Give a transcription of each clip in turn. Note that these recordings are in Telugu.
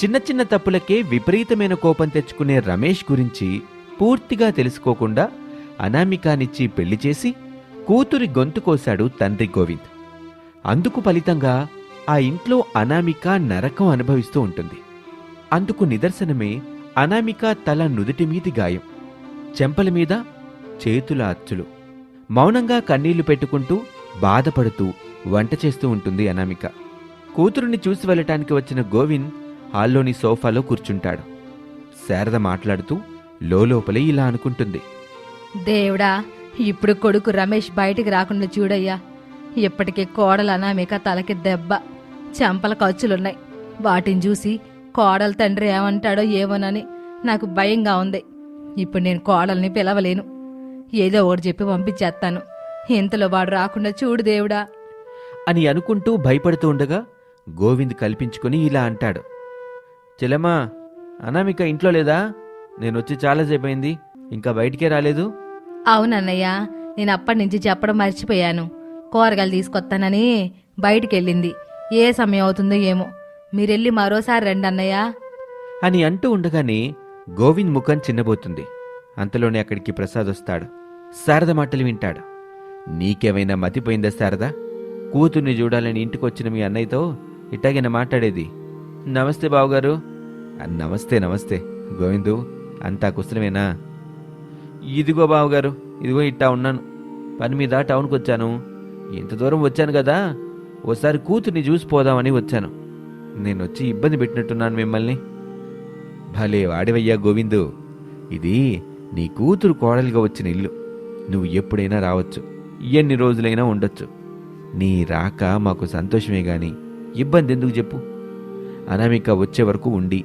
చిన్న చిన్న తప్పులకే విపరీతమైన కోపం తెచ్చుకునే రమేష్ గురించి పూర్తిగా తెలుసుకోకుండా అనామికానిచ్చి పెళ్లి చేసి కూతురి గొంతు కోశాడు తండ్రి గోవింద్. అందుకు ఫలితంగా ఆ ఇంట్లో అనామిక నరకం అనుభవిస్తూ ఉంటుంది. అందుకు నిదర్శనమే అనామిక తల నుదుటిమీది గాయం, చెంపల మీద చేతుల అచ్చులు. మౌనంగా కన్నీళ్లు పెట్టుకుంటూ బాధపడుతూ వంట చేస్తూ ఉంటుంది అనామిక. కూతురుని చూసి వెళ్ళటానికి వచ్చిన గోవింద్ హాల్లోని సోఫాలో కూర్చుంటాడు. శారద మాట్లాడుతూ లోపలే ఇలా అనుకుంటుంది. దేవుడా, ఇప్పుడు కొడుకు రమేష్ బయటికి రాకుండా చూడయ్యా. ఇప్పటికే కోడలు అనామిక తలకి దెబ్బ, చెంపల ఖర్చులున్నాయి. వాటిని చూసి కోడలు తండ్రి ఏమంటాడో ఏమోనని నాకు భయంగా ఉంది. ఇప్పుడు నేను కోడల్ని పిలవలేను. ఏదో ఒకటి చెప్పి పంపించేస్తాను. ఇంతలో వాడు రాకుండా చూడు దేవుడా అని అనుకుంటూ భయపడుతూ ఉండగా గోవింద్ కల్పించుకుని ఇలా అంటాడు. చెల్లెమ్మా, అనామిక ఇంట్లో లేదా? నేనొచ్చి చాలాసేపయింది, ఇంకా బయటికే రాలేదు. అవునన్నయ్య, నేను అప్పటి నుంచి చెప్పడం మర్చిపోయాను. కూరగాయలు తీసుకొస్తానని బయటికెళ్ళింది. ఏ సమయం అవుతుందో ఏమో. మీరెళ్ళి మరోసారి రండి అన్నయ్య అని అంటూ ఉండగానే గోవింద్ ముఖం చిన్నబోతుంది. అంతలోనే అక్కడికి ప్రసాద్ వస్తాడు. శారద మాటలు వింటాడు. నీకేమైనా మతిపోయిందా శారద? కూతుర్ని చూడాలని ఇంటికొచ్చిన మీ అన్నయ్యతో ఇట్టాగైనా మాట్లాడేది? నమస్తే బావగారు. నమస్తే నమస్తే గోవిందు, అంతా కుశలమేనా? ఇదిగో బావగారు, ఇదిగో ఇట్టా ఉన్నాను. పని మీద టౌన్కి వచ్చాను. ఇంత దూరం వచ్చాను కదా, ఓసారి కూతుర్ని చూసిపోదామని వచ్చాను. నేనొచ్చి ఇబ్బంది పెట్టినట్టున్నాను మిమ్మల్ని. భలే వాడివయ్యా గోవిందు, ఇది నీ కూతురు కోడలిగా వచ్చిన ఇల్లు. నువ్వు ఎప్పుడైనా రావచ్చు, ఎన్ని రోజులైనా ఉండొచ్చు. నీ రాక మాకు సంతోషమే గాని ఇబ్బంది ఎందుకు చెప్పు? అనామిక వచ్చే వరకు ఉండి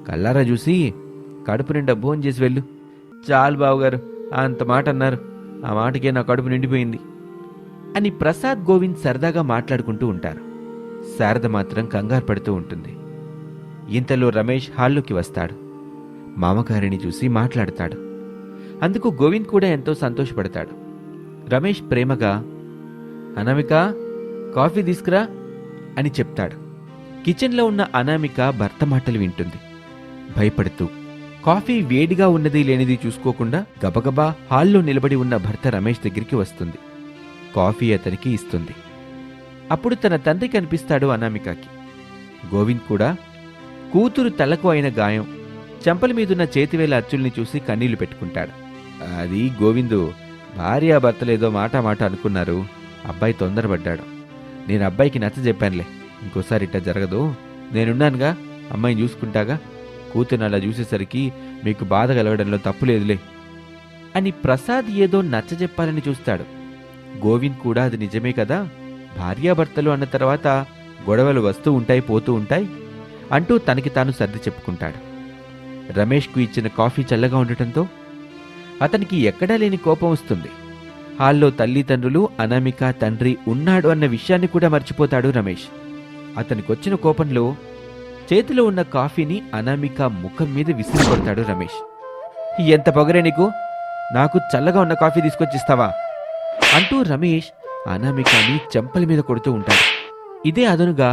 కల్లారా చూసి కడుపు నిండా భోజనం చేసి వెళ్ళు. చాలు బావుగారు, అంత మాట అన్నారు. ఆ మాటకే నా కడుపు నిండిపోయింది అని ప్రసాద్ గోవింద్ సరదాగా మాట్లాడుకుంటూ ఉంటారు. శారద మాత్రం కంగారు పడుతూ ఉంటుంది. ఇంతలో రమేష్ హాల్లోకి వస్తాడు. మామగారిని చూసి మాట్లాడతాడు. అందుకు గోవింద్ కూడా ఎంతో సంతోషపడతాడు. రమేష్ ప్రేమగా, అనామిక కాఫీ తీసుకురా అని చెప్తాడు. కిచెన్లో ఉన్న అనామిక భర్త మాటలు వింటుంది. భయపడుతూ కాఫీ వేడిగా ఉన్నది లేనిది చూసుకోకుండా గబగబా హాల్లో నిలబడి ఉన్న భర్త రమేష్ దగ్గరికి వస్తుంది. కాఫీ అతనికి ఇస్తుంది. అప్పుడు తన తండ్రి కనిపిస్తాడు అనామికకి. గోవింద్ కూడా కూతురు తలకు అయిన గాయం, చెంపల మీదున్న చేతివేల అచ్చుల్ని చూసి కన్నీళ్లు పెట్టుకుంటాడు. అది గోవిందు, భార్యాభర్తలేదో మాట అనుకున్నారు. అబ్బాయి తొందరపడ్డాడు. నేను అబ్బాయికి నచ్చ చెప్పానులే, ఇంకోసారి ఇట్టా జరగదు. నేనున్నానుగా, అమ్మాయిని చూసుకుంటాగా. కూతురు అలా చూసేసరికి మీకు బాధ కలగడంలో తప్పులేదులే అని ప్రసాద్ ఏదో నచ్చజెప్పాలని చూస్తాడు. గోవింద్ కూడా అది నిజమే కదా, భార్యాభర్తలు అన్న తర్వాత గొడవలు వస్తూ ఉంటాయి, పోతూ ఉంటాయి అంటూ తనకి తాను సర్ది చెప్పుకుంటాడు. రమేష్కు ఇచ్చిన కాఫీ చల్లగా ఉండటంతో అతనికి ఎక్కడా లేని కోపం వస్తుంది. హాల్లో తల్లిదండ్రులు, అనామిక తండ్రి ఉన్నాడు అన్న విషయాన్ని కూడా మర్చిపోతాడు రమేష్. అతనికొచ్చిన కోపంలో చేతిలో ఉన్న కాఫీని అనామిక ముఖం మీద విసిరి కొడతాడు రమేష్. ఎంత పొగరే నీకు, నాకు చల్లగా ఉన్న కాఫీ తీసుకొచ్చిస్తావా అంటూ రమేష్ అనామికని చెంపల మీద కొడుతూ ఉంటాడు. ఇదే అదనుగా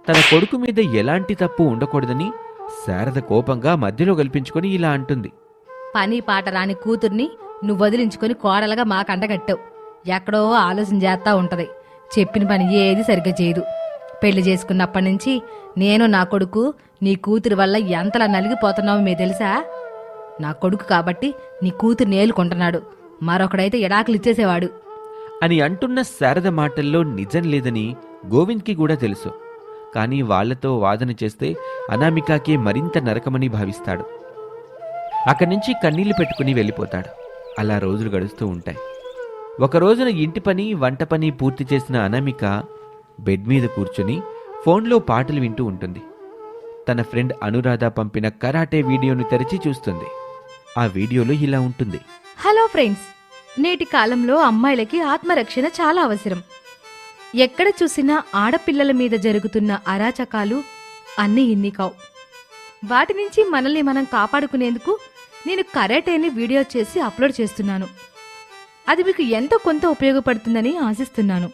తన కొడుకు మీద ఎలాంటి తప్పు ఉండకూడదని శారద కోపంగా మధ్యలో కల్పించుకొని ఇలా అంటుంది. పని పాట రాని కూతుర్ని నువ్వు వదిలించుకొని కోడలుగా మాకండగట్టావు. ఎక్కడో ఆలోచన చేస్తా ఉంటది. చెప్పిన పని ఏది సరిగ్గా చేయదు. పెళ్లి చేసుకున్నప్పటి నుంచి నేను, నా కొడుకు నీ కూతురు వల్ల ఎంతలా నలిగిపోతున్నావో మీ తెలుసా? నా కొడుకు కాబట్టి నీ కూతురు నేలుకుంటున్నాడు, మరొకడైతే ఎడాకులు ఇచ్చేసేవాడు అని అంటున్న శారద మాటల్లో నిజం లేదని గోవింద్కి కూడా తెలుసు. కానీ వాళ్లతో వాదన చేస్తే అనామికకే మరింత నరకమని భావిస్తాడు. అక్కడి నుంచి కన్నీళ్లు పెట్టుకుని వెళ్ళిపోతాడు. అలా రోజులు గడుస్తూ ఉంటాయి. ఒకరోజున ఇంటి పని, వంట పని పూర్తి చేసిన అనామిక బెడ్ మీద కూర్చుని ఫోన్లో పాటలు వింటూ ఉంటుంది. తన ఫ్రెండ్ అనురాధ పంపిన కరాటే వీడియోను తెరిచి చూస్తుంది. ఆ వీడియోలో ఇలా ఉంటుంది. హలో ఫ్రెండ్స్, నేటి కాలంలో అమ్మాయిలకి ఆత్మరక్షణ చాలా అవసరం. ఎక్కడ చూసినా ఆడపిల్లల మీద జరుగుతున్న అరాచకాలు అన్నీ ఇన్ని కావు. వాటి నుంచి మనల్ని మనం కాపాడుకునేందుకు నేను కరాటేని వీడియో చేసి అప్లోడ్ చేస్తున్నాను. అది మీకు ఎంతో కొంత ఉపయోగపడుతుందని ఆశిస్తున్నాను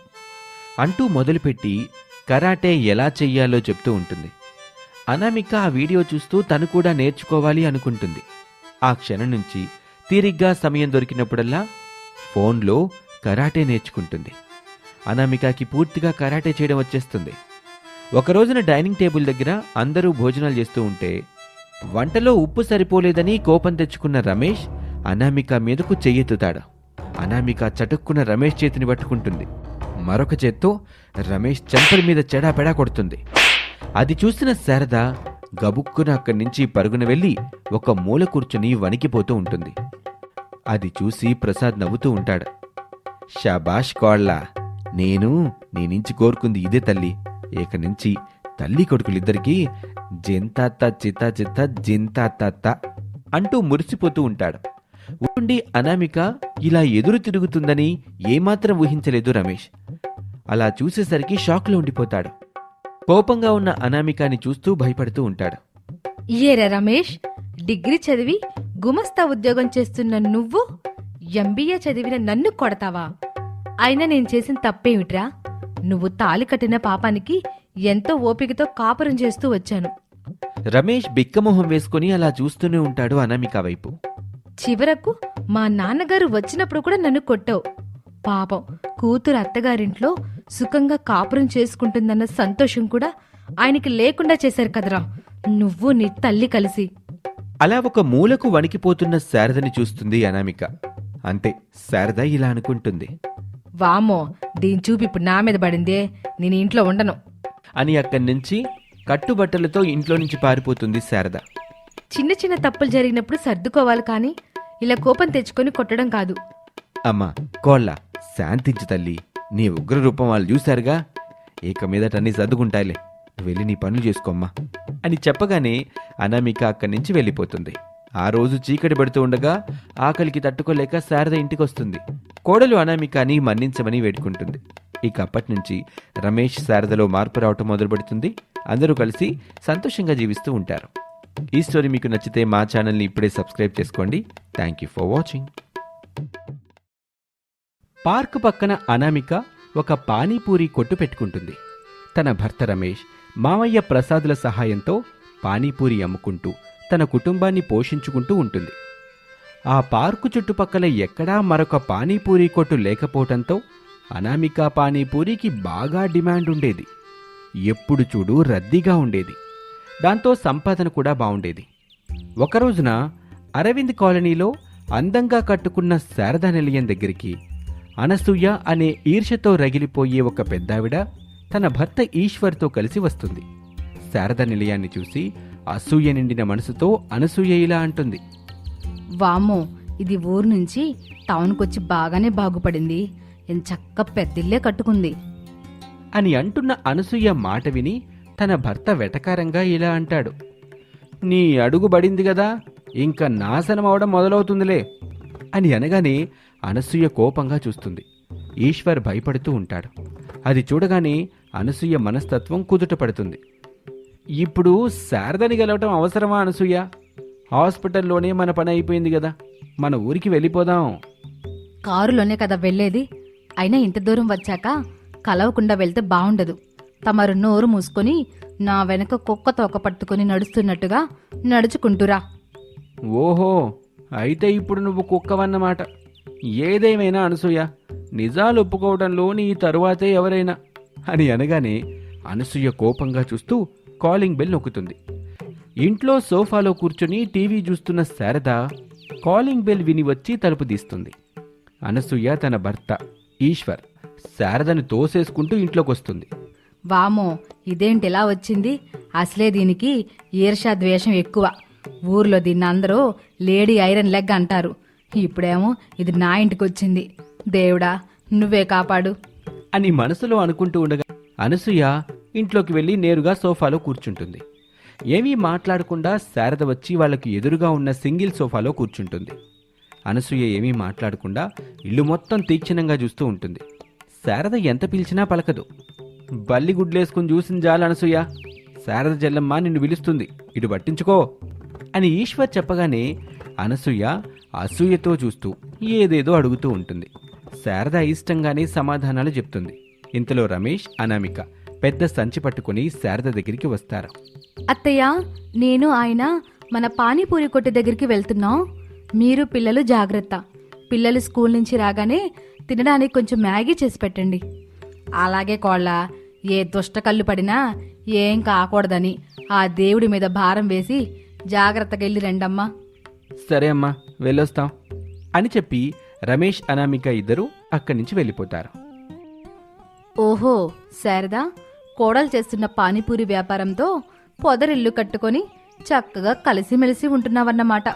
అంటూ మొదలుపెట్టి కరాటే ఎలా చెయ్యాలో చెప్తూ ఉంటుంది. అనామిక ఆ వీడియో చూస్తూ తను కూడా నేర్చుకోవాలి అనుకుంటుంది. ఆ క్షణం నుంచి తీరిగ్గా సమయం దొరికినప్పుడల్లా ఫోన్లో కరాటే నేర్చుకుంటుంది. అనామికకి పూర్తిగా కరాటే చేయడం వచ్చేస్తుంది. ఒకరోజున డైనింగ్ టేబుల్ దగ్గర అందరూ భోజనాలు చేస్తూ ఉంటే వంటలో ఉప్పు సరిపోలేదని కోపం తెచ్చుకున్న రమేష్ అనామిక మీదకు చెయ్యెత్తుతాడు. అనామిక చటుక్కున రమేష్ చేతిని పట్టుకుంటుంది. మరొక చేత్తో రమేష్ చెంపల మీద చెడాపెడా కొడుతుంది. అది చూసిన శారద గబుక్కున అక్కడి నుంచి పరుగున వెళ్లి ఒక మూల కూర్చుని వణికిపోతూ ఉంటుంది. అది చూసి ప్రసాద్ నవ్వుతూ ఉంటాడు. షాబాష్ కోళ్ళ, నేను నీ నుంచి కోరుకుంది ఇదే తల్లి. ఇక నుంచి తల్లి కొడుకులిద్దరికీ జింతాత్త చిత్తా చిత్త జింతాత్త అంటూ మురిసిపోతూ ఉంటాడు. ఉండి అనామిక ఇలా ఎదురు తిరుగుతుందని ఏమాత్రం ఊహించలేదు రమేష్. అలా చూసేసరికి షాక్లో ఉండిపోతాడు. కోపంగా ఉన్న అనామికాని చూస్తూ భయపడుతూ ఉంటాడు. ఏరా రమేష్, డిగ్రీ చదివి గుమస్తా ఉద్యోగం చేస్తున్న నువ్వు ఎంబీఏ చదివిన నన్ను కొడతావా? అయినా నేను చేసిన తప్పేమిట్రా? నువ్వు తాళి కట్టిన పాపానికి ఎంతో ఓపికతో కాపురం చేస్తూ వచ్చాను. రమేష్ బిక్కమొహం వేసుకుని అలా చూస్తూనే ఉంటాడు అనామిక వైపు. చివరకు మా నాన్నగారు వచ్చినప్పుడు కూడా నన్ను కొట్టావు. పాపం, కూతురు అత్తగారింట్లో సుఖంగా కాపురం చేసుకుంటుందన్న సంతోషం కూడా ఆయనకి లేకుండా చేశారు కదరా నువ్వు నీ తల్లి కలిసి. అలా ఒక మూలకు వణికిపోతున్న శారదని చూస్తుంది అనామిక. అంతే, శారద ఇలా అనుకుంటుంది. వామో, దీని చూపు ఇప్పుడు నా మీద పడిందే, నేను ఇంట్లో ఉండను అని అక్కడి నుంచి కట్టుబట్టలతో ఇంట్లో నుంచి పారిపోతుంది శారద. చిన్న చిన్న తప్పులు జరిగినప్పుడు సర్దుకోవాలి కానీ ఇలా కోపం తెచ్చుకొని కొట్టడం కాదు. అమ్మా కోళ్ళ, శాంతించు తల్లి. నీ ఉగ్ర రూపం వాళ్ళు చూశారుగా. ఇక మీదట అన్నీ సర్దుకుంటాయిలే, వెళ్ళి నీ పనులు చేసుకోమ్మా అని చెప్పగానే అనామిక అక్కడి నుంచి వెళ్ళిపోతుంది. ఆ రోజు చీకటి పడుతూ ఉండగా ఆకలికి తట్టుకోలేక శారద ఇంటికొస్తుంది. కోడలు అనామికని మన్నించమని వేడుకుంటుంది. ఇక అప్పటి నుంచి రమేష్ శారదలో మార్పు రావటం మొదలుపెడుతుంది. అందరూ కలిసి సంతోషంగా జీవిస్తూ ఉంటారు. ఈ స్టోరీ మీకు నచ్చితే మా ఛానల్ని ఇప్పుడే సబ్స్క్రైబ్ చేసుకోండి. Thank you for watching. Park పక్కన అనామిక ఒక పానీపూరి కొట్టు పెట్టుకుంటుంది. తన భర్త రమేష్, మామయ్య ప్రసాదుల సహాయంతో పానీపూరి అమ్ముకుంటూ తన కుటుంబాన్ని పోషించుకుంటూ ఉంటుంది. ఆ పార్కు చుట్టుపక్కల ఎక్కడా మరొక పానీపూరి కొట్టు లేకపోవటంతో అనామిక పానీపూరికి బాగా డిమాండ్ ఉండేది. ఎప్పుడు చూడు రద్దీగా ఉండేది. దాంతో సంపాదన కూడా బావుండేది. ఒకరోజున అరవింద్ కాలనీలో అందంగా కట్టుకున్న శారదా నిలయం దగ్గరికి అనసూయ అనే ఈర్ష్యతో రగిలిపోయే ఒక పెద్దావిడ తన భర్త ఈశ్వర్తో కలిసి వస్తుంది. శారదా నిలయాన్ని చూసి అసూయ నిండిన మనసుతో అనసూయ ఇలా అంటుంది. వామో, ఇది ఊరు నుంచి టౌన్కొచ్చి బాగానే బాగుపడింది. ఎంచక్క పెద్దిల్లే కట్టుకుంది అని అంటున్న అనసూయ మాట విని తన భర్త వెటకారంగా ఇలా అంటాడు. నీ అడుగు బడింది గదా, ఇంకా నాశనం అవడం మొదలవుతుందిలే అని అనగానే అనసూయ కోపంగా చూస్తుంది. ఈశ్వర్ భయపడుతూ ఉంటాడు. అది చూడగానే అనసూయ మనస్తత్వం కుదుట పడుతుంది. ఇప్పుడు శారదని గెలవటం అవసరమా అనసూయ? హాస్పిటల్లోనే మన పని అయిపోయింది కదా, మన ఊరికి వెళ్ళిపోదాం. కారులోనే కదా వెళ్ళేది. అయినా ఇంత దూరం వచ్చాక కలవకుండా వెళ్తే బావుండదు. తమరు నోరు మూసుకొని నా వెనక కుక్క తోక పట్టుకుని నడుస్తున్నట్టుగా నడుచుకుంటురా. ఓహో, అయితే ఇప్పుడు నువ్వు కుక్కవన్నమాట. ఏదేమైనా అనసూయ, నిజాలు ఒప్పుకోవడంలో నీ తరువాతే ఎవరైనా అని అనగానే అనసూయ కోపంగా చూస్తూ కాలింగ్ బెల్ నొక్కుతుంది. ఇంట్లో సోఫాలో కూర్చుని టీవీ చూస్తున్న శారద కాలింగ్ బెల్ విని వచ్చి తలుపు తీస్తుంది. అనసూయ తన భర్త ఈశ్వర్ శారదను తోసేసుకుంటూ ఇంట్లోకొస్తుంది. వామో, ఇదేంటిలా వచ్చింది? అసలే దీనికి ఈర్ష్యా ద్వేషం ఎక్కువ. ఊర్లో దీన్ని అందరూ లేడీ ఐరన్ లెగ్ అంటారు. ఇప్పుడేమో ఇది నా ఇంటికొచ్చింది. దేవుడా, నువ్వే కాపాడు అని మనసులో అనుకుంటూ ఉండగా అనసూయ ఇంట్లోకి వెళ్ళి నేరుగా సోఫాలో కూర్చుంటుంది. ఏమీ మాట్లాడకుండా శారద వచ్చి వాళ్లకు ఎదురుగా ఉన్న సింగిల్ సోఫాలో కూర్చుంటుంది. అనసూయ ఏమీ మాట్లాడకుండా ఇల్లు మొత్తం తీక్షణంగా చూస్తూ ఉంటుంది. శారద ఎంత పిలిచినా పలకదు. బల్లి గుడ్లేసుకుని చూసిన జాలు అనసూయ, శారద జల్లమ్మ నిన్ను పిలుస్తుంది, ఇటు పట్టించుకో అని ఈశ్వర్ చెప్పగానే అనసూయ అసూయతో చూస్తూ ఏదేదో అడుగుతూ ఉంటుంది. శారద ఇష్టంగానే సమాధానాలు చెప్తుంది. ఇంతలో రమేష్, అనామిక పెద్ద సంచి పట్టుకుని శారద దగ్గరికి వస్తారు. అత్తయ్య, నేను ఆయన మన పానీపూరి కొట్టు దగ్గరికి వెళ్తున్నాం. మీరు పిల్లలు జాగ్రత్త. పిల్లలు స్కూల్ నుంచి రాగానే తినడానికి కొంచెం మ్యాగీ చేసి పెట్టండి. అలాగే కోళ్ళ, ఏ దుష్ట కళ్ళు పడినా ఏం కాకూడదని ఆ దేవుడి మీద భారం వేసి జాగ్రత్తగా వెళ్ళి రండమ్మా. సరే అమ్మా, వెళ్ళొస్తాం అని చెప్పి రమేష్ అనామిక ఇద్దరూ అక్కడి నుంచి వెళ్ళిపోతారు. ఓహో, శారదా కోడలు చేస్తున్న పానీపూరి వ్యాపారంతో పొదరిల్లు కట్టుకొని చక్కగా కలిసిమెలిసి ఉంటున్నావన్నమాట.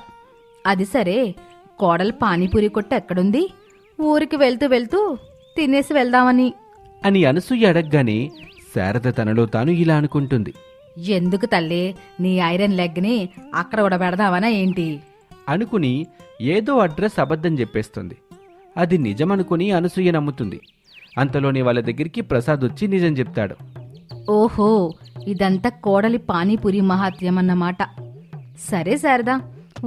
అది సరే, కోడలు పానీపూరి కొట్టు ఎక్కడుంది? ఊరికి వెళ్తూ వెళ్తూ తినేసి వెళ్దామని అని అనసూయ అడగగానే శారద తనలో తాను ఇలా అనుకుంటుంది. ఎందుకు తల్లి, నీ ఐరన్ లెగ్ని అక్కడ ఉడబెడదావనా ఏంటి అనుకుని ఏదో అడ్రస్ అబద్ధం చెప్పేస్తుంది. అది నిజమనుకుని అనసూయ నమ్ముతుంది. అంతలోనే వాళ్ళ దగ్గరికి ప్రసాద్ వచ్చి నిజం చెప్తాడు. ఓహో, ఇదంతా కోడలి పానీపూరి మహాత్యం అన్నమాట. సరే శారదా,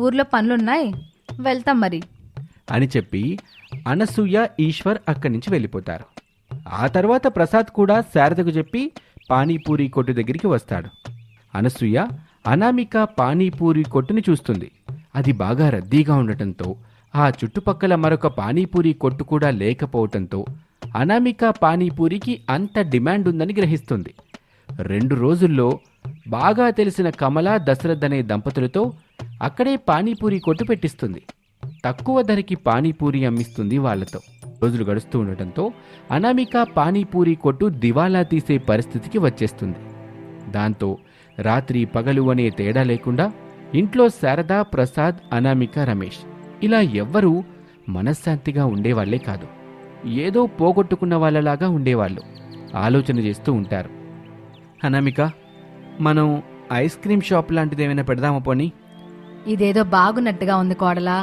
ఊర్లో పనులున్నాయి, వెళ్తాం మరి అని చెప్పి అనసూయ, ఈశ్వర్ అక్కడి నుంచి వెళ్ళిపోతారు. ఆ తర్వాత ప్రసాద్ కూడా శారదకు చెప్పి పానీపూరి కొట్టు దగ్గరికి వస్తాడు. అనసూయ అనామిక పానీపూరి కొట్టుని చూస్తుంది. అది బాగా రద్దీగా ఉండటంతో, ఆ చుట్టుపక్కల మరొక పానీపూరి కొట్టు కూడా లేకపోవటంతో అనామిక పానీపూరికి అంత డిమాండ్ ఉందని గ్రహిస్తుంది. 2 రోజుల్లో బాగా తెలిసిన కమల, దశరథ్ అనే దంపతులతో అక్కడే పానీపూరి కొట్టు పెట్టిస్తుంది. తక్కువ ధరకి పానీపూరి అమ్మిస్తుంది వాళ్లతో. రోజులు గడుస్తూ ఉండటంతో అనామిక పానీపూరి కొట్టు దివాలా తీసే పరిస్థితికి వచ్చేస్తుంది. దాంతో రాత్రి పగలు అనే తేడా లేకుండా ఇంట్లో శారద, ప్రసాద్, అనామిక, రమేష్ ఇలా ఎవ్వరూ మనశ్శాంతిగా ఉండేవాళ్లే కాదు. ఏదో పోగొట్టుకున్న వాళ్ళలాగా ఉండేవాళ్ళు. ఆలోచన చేస్తూ ఉంటారు. అనామిక, మనం ఐస్ క్రీమ్ షాప్ లాంటిదేమైనా పెడదామా పోనీ? ఇదేదో బాగున్నట్టుగా ఉంది కోడలా.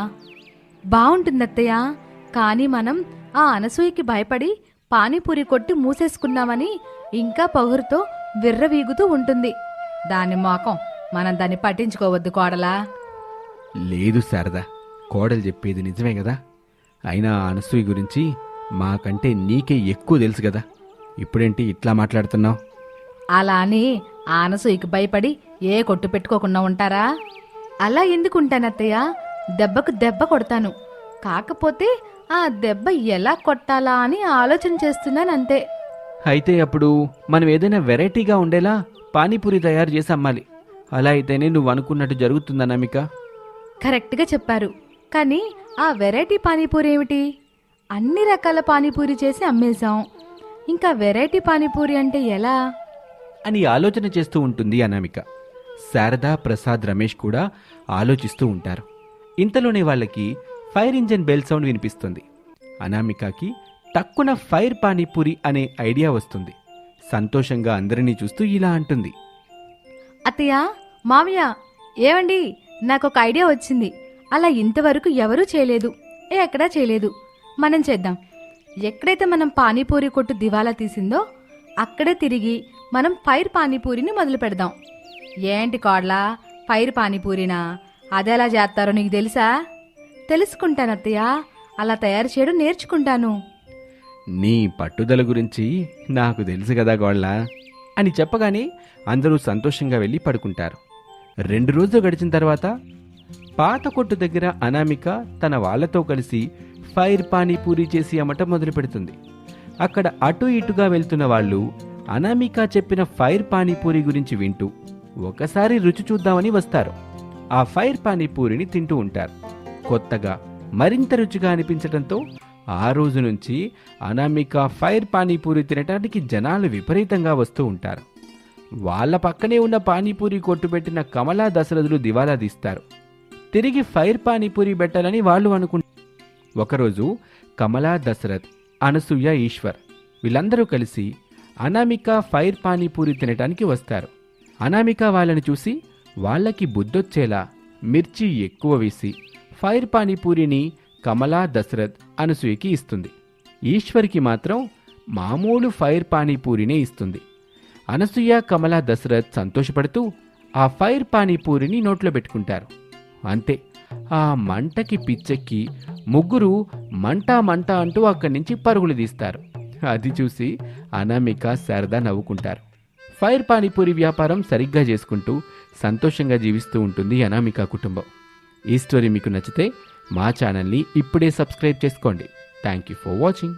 బావుంటుంది అత్తయ్య, కానీ మనం ఆ అనసూయకి భయపడి పానీపూరి కొట్టి మూసేసుకున్నామని ఇంకా పొగురుతో విర్రవీగుతూ ఉంటుంది. దాని మోకం, మనం దాన్ని పట్టించుకోవద్దు కోడలా. లేదు శారద, కోడలు చెప్పేది నిజమే కదా. అయినా అనసూయ గురించి మాకంటే నీకే ఎక్కువ తెలుసు కదా. ఇప్పుడేంటి ఇట్లా మాట్లాడుతున్నావు? అలా అని ఆ అనసూయకి భయపడి ఏ కొట్టు పెట్టుకోకుండా ఉంటారా? అలా ఎందుకుంటానత్తయ్య? దెబ్బకు దెబ్బ కొడతాను. కాకపోతే ఆ దెబ్బ ఎలా కొట్టాలా అని ఆలోచన చేస్తున్నానంతే. అయితే అప్పుడు మనం ఏదైనా వెరైటీగా ఉండేలా పానీపూరి తయారు చేసి అమ్మాలి. అలా అయితేనే నువ్వు అనుకున్నట్టు జరుగుతుంది అనామిక. కరెక్ట్గా చెప్పారు. కానీ ఆ వెరైటీ పానీపూరి ఏమిటి? అన్ని రకాల పానీపూరి చేసి అమ్మేశాం. ఇంకా వెరైటీ పానీపూరి అంటే ఎలా అని ఆలోచన చేస్తూ ఉంటుంది అనామిక. శారద, ప్రసాద్, రమేష్ కూడా ఆలోచిస్తూ ఉంటారు. ఇంతలోనే వాళ్ళకి ఫైర్ ఇంజన్ బెల్ సౌండ్ వినిపిస్తుంది. అనామికకి టక్కున ఫైర్ పానీపూరి అనే ఐడియా వస్తుంది. సంతోషంగా అందరినీ చూస్తూ ఇలా అంటుంది. అత్తయ్య, మామయ్య, ఏవండి, నాకొక ఐడియా వచ్చింది. అలా ఇంతవరకు ఎవరూ చేయలేదు, ఎక్కడా చేయలేదు. మనం చేద్దాం. ఎక్కడైతే మనం పానీపూరి కొట్టు దివాలా తీసిందో అక్కడే తిరిగి మనం ఫైర్ పానీపూరిని మొదలు పెడదాం. ఏంటి కోడ్లా, ఫైర్ పానీపూరినా? అదెలా చేస్తారో నీకు తెలుసా? తెలుసుకుంటాను అత్తయ్య, అలా తయారు చేయడం నేర్చుకుంటాను. నీ పట్టుదల గురించి నాకు తెలుసు కదా గోళ్ళ అని చెప్పగానే అందరూ సంతోషంగా వెళ్ళి పడుకుంటారు. 2 రోజులు గడిచిన తర్వాత పాత కొట్టు దగ్గర అనామిక తన వాళ్లతో కలిసి ఫైర్ పానీపూరి చేసి అమ్మటం మొదలు పెడుతుంది. అక్కడ అటు ఇటుగా వెళ్తున్న వాళ్ళు అనామిక చెప్పిన ఫైర్ పానీపూరి గురించి వింటూ ఒకసారి రుచి చూద్దామని వస్తారు. ఆ ఫైర్ పానీపూరిని తింటూ ఉంటారు. కొత్తగా మరింత రుచిగా అనిపించడంతో ఆ రోజు నుంచి అనామిక ఫైర్ పానీపూరి తినటానికి జనాలు విపరీతంగా వస్తూ ఉంటారు. వాళ్ళ పక్కనే ఉన్న పానీపూరి కొట్టు పెట్టిన కమలా, దశరథులు దివాలా తీస్తారు. తిరిగి ఫైర్ పానీపూరి పెట్టాలని వాళ్ళు అనుకుంటారు. ఒకరోజు కమలా, దశరథ్, అనసూయ, ఈశ్వర్ వీళ్ళందరూ కలిసి అనామిక ఫైర్ పానీపూరి తినటానికి వస్తారు. అనామిక వాళ్ళని చూసి వాళ్ళకి బుద్ధొచ్చేలా మిర్చి ఎక్కువ వేసి ఫైర్ పానీపూరిని కమలా, దశరథ్, అనసూయకి ఇస్తుంది. ఈశ్వర్కి మాత్రం మామూలు ఫైర్ పానీపూరినే ఇస్తుంది. అనసూయ, కమలా, దశరథ్ సంతోషపడుతూ ఆ ఫైర్ పానీపూరిని నోట్లో పెట్టుకుంటారు. అంతే, ఆ మంటకి పిచ్చెక్కి ముగ్గురు మంటా మంట అంటూ అక్కడి నుంచి పరుగులు తీస్తారు. అది చూసి అనామిక శారద నవ్వుకుంటారు. ఫైర్ పానీపూరి వ్యాపారం సరిగ్గా చేసుకుంటూ సంతోషంగా జీవిస్తూ ఉంటుంది అనామిక కుటుంబం. ఈ స్టోరీ మీకు నచ్చితే మా ఛానల్ని ఇప్పుడే సబ్స్క్రైబ్ చేసుకోండి. Thank you for watching.